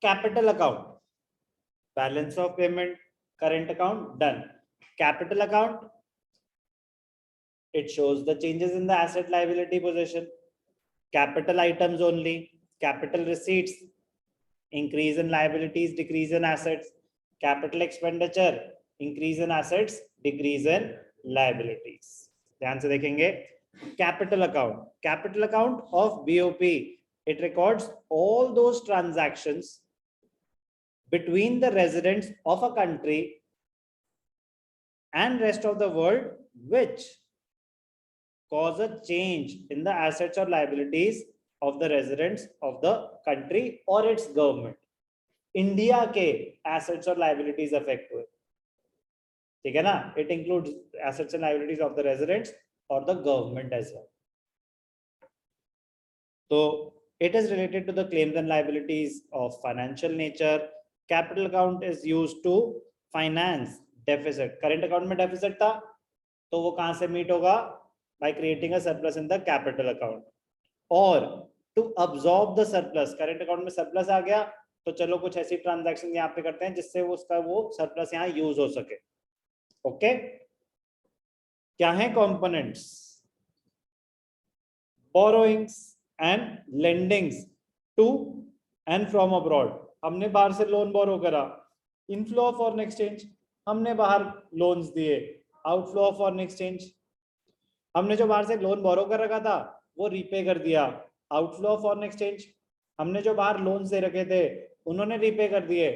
Capital account, balance of payment, current account, done. Capital account, it shows the changes in the asset liability position. Capital items only. Capital receipts, increase in liabilities, decrease in assets. Capital expenditure, increase in assets, decrease in liabilities. ध्यान से देखेंगे. Capital account of BOP, it records all those transactions between the residents of a country and rest of the world which cause a change in the assets or liabilities of the residents of the country or its government. India के assets और liabilities affect हुए, ठीक है ना? It includes assets and liabilities of the residents or the government as well. So it is related to the claims and liabilities of financial nature. Capital account is used to finance deficit. Current account में deficit था, तो वो कहाँ से meet होगा? By creating a surplus in the capital account. और to absorb the surplus, current account में surplus आ गया, तो चलो कुछ ऐसी transaction यहाँ पे करते हैं जिससे वो उसका वो surplus यहाँ use हो सके. Okay? क्या है components? Borrowings and lendings to and from abroad. हमने बाहर से लोन बोरो करा. Inflow of foreign exchange, हमने बाहर लोन्स दिए. Outflow of foreign exchange, हमने जो बाहर से लोन बोरो कर रखा था वो रीपे कर दिया. Outflow of foreign exchange, हमने जो बाहर लोन्स दे रखे थे उन्होंने रीपे कर दिए.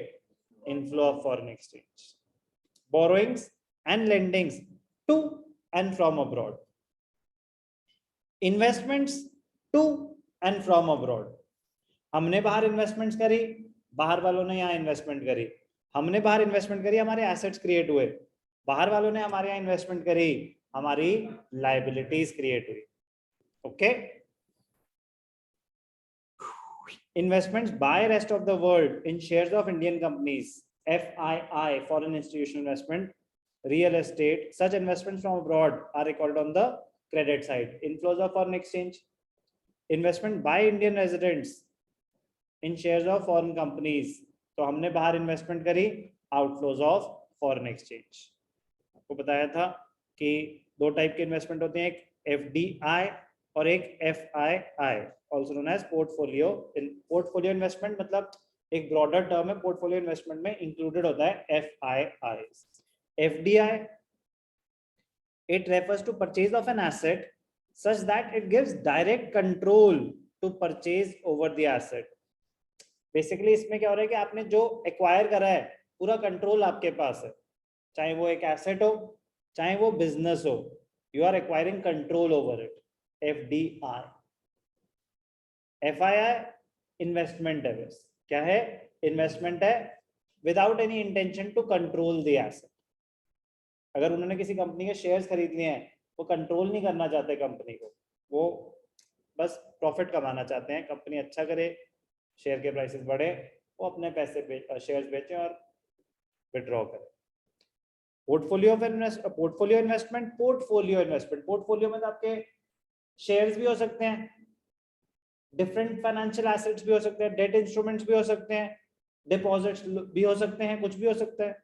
Inflow of foreign exchange. Borrowings and lendings to and from abroad. Investments to and from abroad. हमने बाहर इन्वेस्टमेंट्स करी, बाहर वालों ने यहाँ इन्वेस्टमेंट करी. हमने बाहर इन्वेस्टमेंट करी, हमारे एसेट्स क्रिएट हुए. बाहर वालों ने हमारे यहाँ इन्वेस्टमेंट करी, हमारी लायबिलिटीज क्रिएट हुई. Okay. Investments by rest of the world in shares of Indian companies, FII, foreign institutional investment, real estate. Such investments from abroad are recorded on the credit side. Inflows of foreign exchange. Investment by Indian residents in shares of foreign companies. तो हमने बाहर investment करी. Outflows of foreign exchange. आपको बताया था कि दो type के इन्वेस्टमेंट होते हैं, एक FDI और एक FII, also known as portfolio. Portfolio investment मतलब एक broader term है. Portfolio investment में included होता है FIIs. FDI, it refers to purchase of an asset such that it gives direct control to purchase over the asset. Basically इसमें क्या हो रहा है कि आपने जो acquire करा है पूरा control आपके पास है, चाहे वो एक asset हो चाहे वो business हो, you are acquiring control over it. FDI. FII investment है, बस क्या है? Investment है without any intention to control the asset. अगर उन्होंने किसी कंपनी के शेयर्स खरीद लिए हैं, वो कंट्रोल नहीं करना चाहते कंपनी को, वो बस प्रॉफिट कमाना चाहते हैं. कंपनी अच्छा करे, शेयर के प्राइसेस बढ़े, वो अपने पैसे शेयर्स बेचें और विड्रॉ करें. Portfolio investment. पोर्टफोलियो में आपके शेयर्स भी हो सकते हैं, डिफरेंट फाइनेंशियल एसेट्स भी हो सकते हैं, डेट इंस्ट्रूमेंट्स भी हो सकते हैं, डिपॉजिट्स भी हो सकते हैं, कुछ भी हो सकता है.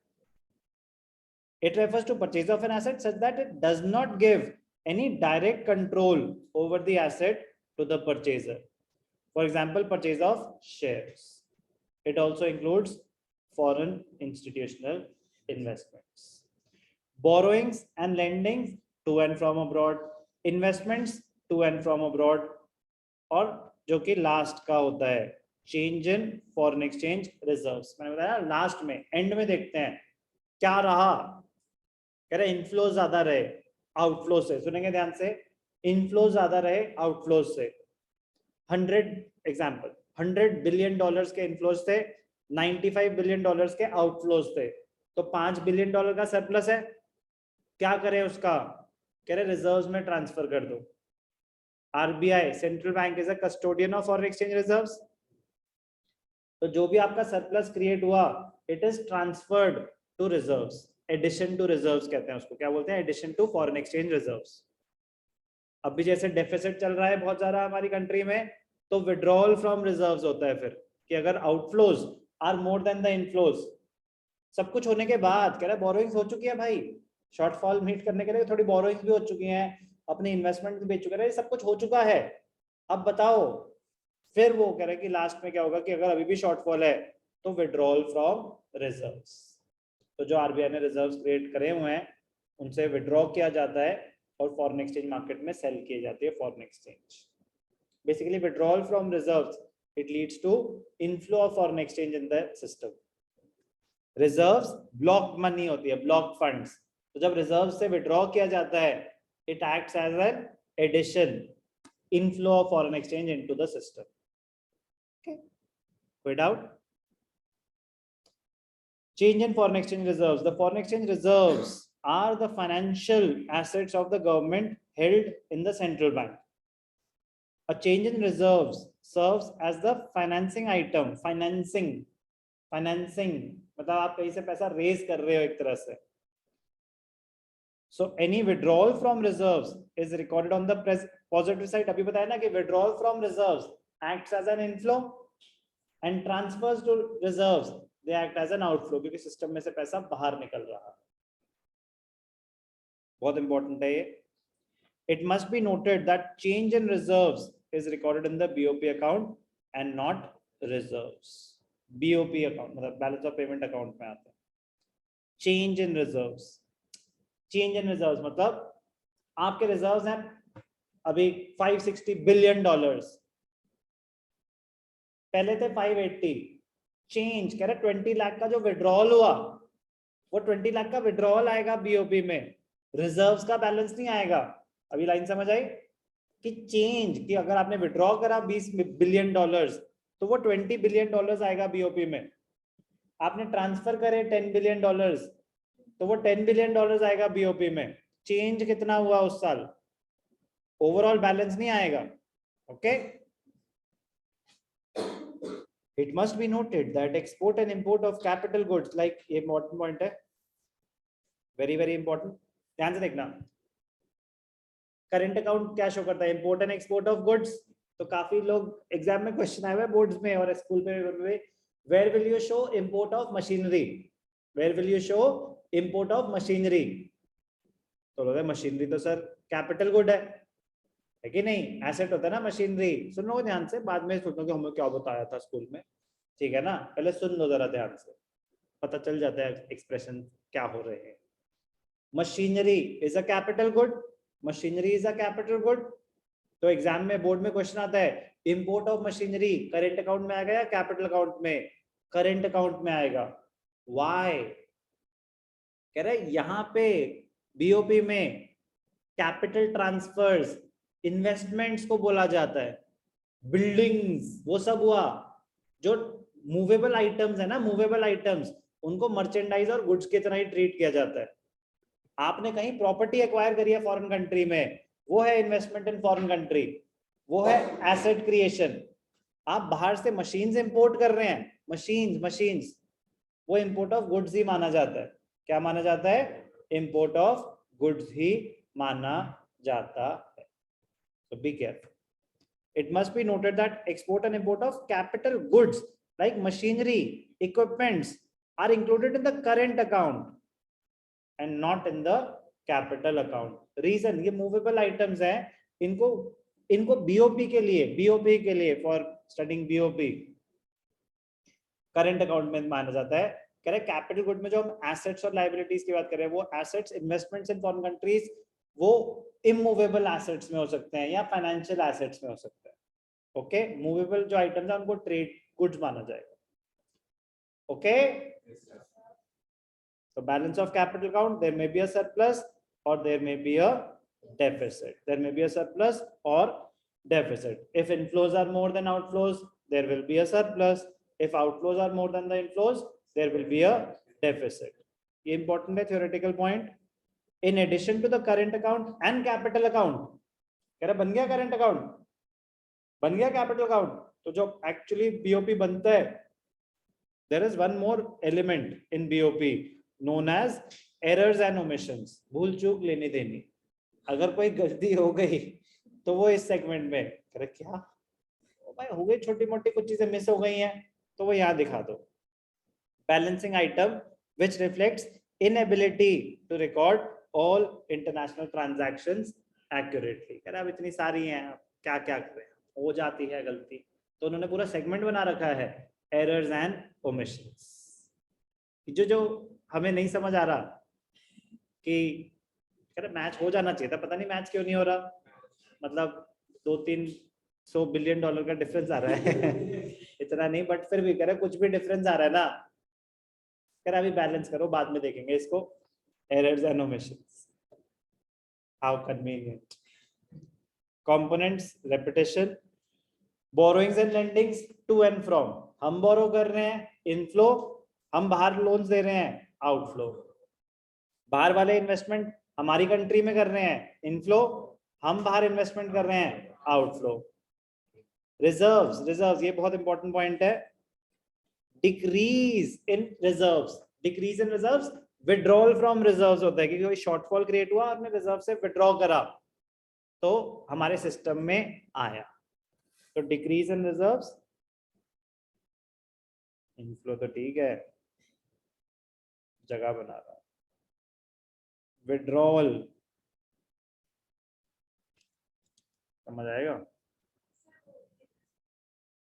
It refers to purchase of an asset such that it does not give any direct control over the asset to the purchaser. For example, purchase of shares. It also includes foreign institutional investments. Borrowings and lendings to and from abroad. Investments to and from abroad. और जो कि last का होता है change in foreign exchange reserves. मैंने बताया last में, and में देखते हैं क्या रहा. कह रहे इनफ्लो ज्यादा रहे आउटफ्लो से. सुनेंगे ध्यान से. इनफ्लो ज्यादा रहे आउटफ्लो से. 100 बिलियन डॉलर्स के इनफ्लोज थे, 95 बिलियन डॉलर्स के आउटफ्लोज थे. तो $5 बिलियन का सरप्लस है. क्या करें उसका? कह रहे रिजर्व्स में ट्रांसफर कर दो. RBI, central bank, is a custodian of foreign exchange reserves. तो जो भी आपका सरप्लस क्रिएट हुआ, it is transferred to reserves. Addition to reserves कहते हैं उसको. क्या बोलते हैं? Addition to foreign exchange reserves. अभी जैसे डेफिसिट चल रहा है बहुत ज्यादा हमारी कंट्री में, तो विड्रॉल फ्रॉम रिजर्व्स होता है फिर, कि अगर outflows are more than the inflows. सब कुछ होने के बाद कह रहा है बोरोइंग्स हो चुकी है भाई, शॉर्टफॉल मीट करने के लिए थोड़ी बोरोइंग्स भी हो चुकी हैं, अपने इन्वेस्टमेंट भी बेच चुके हैं, सब कुछ हो चुका है, अब बताओ। फिर वो कह रहे हैं कि लास्ट में क्या होगा कि अगर अभी भी शॉर्टफॉल है तो विड्रॉल फ्रॉम रिजर्व्स। तो जो आरबीआई ने रिजर्व्स क्रिएट करे हुए हैं उनसे विड्रॉ किया जाता है और फॉरेन एक्सचेंज मार्केट में सेल किए जाती है foreign exchange. Basically withdrawal from reserves it leads to inflow of foreign exchange in the system. Reserves block money होती है, ब्लॉक फंड्स। तो जब रिजर्व से विड्रॉ किया जाता है it acts as an addition, inflow of foreign exchange into the system. Okay, कोई doubt? Change in foreign exchange reserves. The foreign exchange reserves are the financial assets of the government held in the central bank. A change in reserves serves as the financing item. Financing मतलब आप कहीं से पैसा raise कर रहे हो एक तरह से। So any withdrawal from reserves is recorded on the positive side. अभी बताया ना कि withdrawal from reserves acts as an inflow and transfers to reserves they act as an outflow, क्योंकि सिस्टम में से पैसा बाहर निकल रहा है। बहुत इंपॉर्टेंट है ये। It must be noted that change in reserves is recorded in the BOP account and not reserves. BOP account मतलब बैलेंस ऑफ पेमेंट अकाउंट में आता है। Change in reserves, change in reserves मतलब आपके रिजर्व्स हैं अभी $560 बिलियन, पहले थे 580। चेंज कह रहे 20 लाख का जो विड्रॉल हुआ वो 20 लाख का विड्रॉल आएगा बीओपी में, रिजर्व्स का बैलेंस नहीं आएगा। अभी लाइन समझ आई कि चेंज कि अगर आपने विड्रॉ करा $20 बिलियन तो वो $20 बिलियन आएगा बीओपी में। आपने ट्रांसफर करे $10 बिलियन तो वो $10 बिलियन आएगा बीओपी में। चेंज कितना हुआ उस साल, ओवरऑल बैलेंस नहीं आएगा। Okay, It must be noted that export and import of capital goods, like ये important point है, very very important, ध्यान से देखना। करंट अकाउंट क्या शो करता है, import and export of goods. तो काफी लोग एग्जाम में क्वेश्चन आए हुए बोर्ड्स में और स्कूल पे, where will you show import of machinery, where will you show import of machinery. तो बोलते मशीनरी तो सर कैपिटल गुड है कि नहीं, एसेट होता है ना मशीनरी। सुन लो ध्यान से, बाद में सोचो कि हमें क्या बताया था स्कूल में, ठीक है ना, पहले सुन लो जरा ध्यान से, पता चल जाता है एक्सप्रेशन क्या हो रहे हैं। Machinery is a capital good, machinery is a capital good. तो एग्जाम में बोर्ड में क्वेश्चन आता है import of machinery current account में आएगा या कैपिटल अकाउंट में, करेंट अकाउंट में आएगा। व्हाई, कह रहे यहां पे बीओपी में कैपिटल ट्रांसफर्स इन्वेस्टमेंट्स को बोला जाता है, बिल्डिंग्स वो सब हुआ। जो मूवेबल आइटम्स है ना, मूवेबल आइटम्स उनको मर्चेंडाइज और गुड्स की तरह ही ट्रीट किया जाता है। आपने कहीं प्रॉपर्टी एक्वायर करी है फॉरेन कंट्री में, वो है इन्वेस्टमेंट इन फॉरेन कंट्री, वो है एसेट क्रिएशन। आप बाहर से मशीन्स इंपोर्ट कर रहे हैं, मशीन्स वो इंपोर्ट ऑफ गुड्स ही माना जाता है। क्या माना जाता है, इंपोर्ट ऑफ गुड्स ही माना जाता है। So be careful. It must be noted that export and import of capital goods like machinery, equipments are included in the current account and not in the capital account. Reason, ये movable items हैं, इनको BOP के लिए for studying BOP current account में माना जाता है। कह रहे कैपिटल गुड में जो हम एसेट्स और लाइबिलिटीज की बात कर रहे हैं, वो assets investments in foreign countries वो इमूवेबल एसेट्स में हो सकते हैं या फाइनेंशियल एसेट्स में हो सकते हैं। ओके, मूवेबल जो आइटम्स है उनको ट्रेड गुड्स माना जाएगा। ओके, तो balance of capital account, there may be a surplus और there may be a deficit, there may be a surplus और deficit. If inflows are more than outflows there will be a surplus, if outflows are more than the inflows there will be a deficit. ये important है theoretical point. In addition to the current account and capital account, कह रहा बन गया current account, बन गया capital account, तो जो actually BOP बनता है, there is one more element in BOP known as errors and omissions. भूल चूक लेनी देनी। अगर कोई गलती हो गई तो वो इस सेगमेंट में, कह रहा क्या भाई हो गई, छोटी मोटी कुछ चीजें मिस हो गई हैं तो वो यहाँ दिखा दो। balancing item which reflects inability to record all international transactions accurately. कह रहा अब इतनी सारी हैं, क्या क्या करें, हो जाती है गलती, तो उन्होंने पूरा सेगमेंट बना रखा है एरर्स एंड ओमिशंस। जो हमें नहीं समझ आ रहा कि कह रहा मैच हो जाना चाहिए था, पता नहीं मैच क्यों नहीं हो रहा, मतलब 200-300 बिलियन डॉलर का डिफरेंस आ रहा है इतना नहीं, बट फिर भी कह रहा कुछ भी डिफरेंस आ रहा है ना, कह रहा अभी बैलेंस करो, बाद में देखेंगे इसको, errors and omissions. How convenient. Components, repatriation, borrowings and lendings to and from, हम बोरो कर रहे हैं, इनफ्लो, हम बाहर लोन्स दे रहे हैं, आउटफ्लो, बाहर वाले इन्वेस्टमेंट हमारी कंट्री में कर रहे हैं, इनफ्लो, हम बाहर इन्वेस्टमेंट कर रहे हैं, आउटफ्लो। रिजर्व्स, रिजर्व्स ये बहुत इंपॉर्टेंट पॉइंट है, decrease in reserves, decrease in reserves withdrawal from reserves होता है, क्योंकि कोई शॉर्टफॉल क्रिएट हुआ, आपने रिजर्व से विड्रॉ करा तो हमारे सिस्टम में आया, तो डिक्रीज इन रिजर्व्स, इनफ्लो तो ठीक है, जगह बना रहा, विड्रॉल समझ आएगा,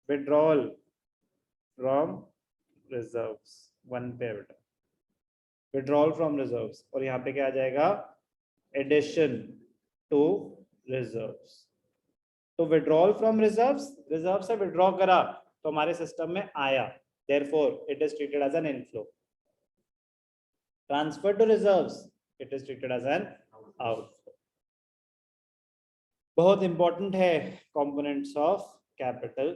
विड्रॉल फ्रॉम रिजर्व्स, वन पे बेटा, विड्रॉल फ्रॉम रिजर्व्स, और यहाँ पे क्या आ जाएगा, एडिशन टू रिजर्व्स। तो विड्रॉल फ्रॉम रिजर्व्स, रिजर्व से विड्रॉ करा तो हमारे सिस्टम में आया, therefore it is treated as an inflow. Transfer to reserves, it is treated as an outflow. बहुत इंपॉर्टेंट है कंपोनेंट्स ऑफ कैपिटल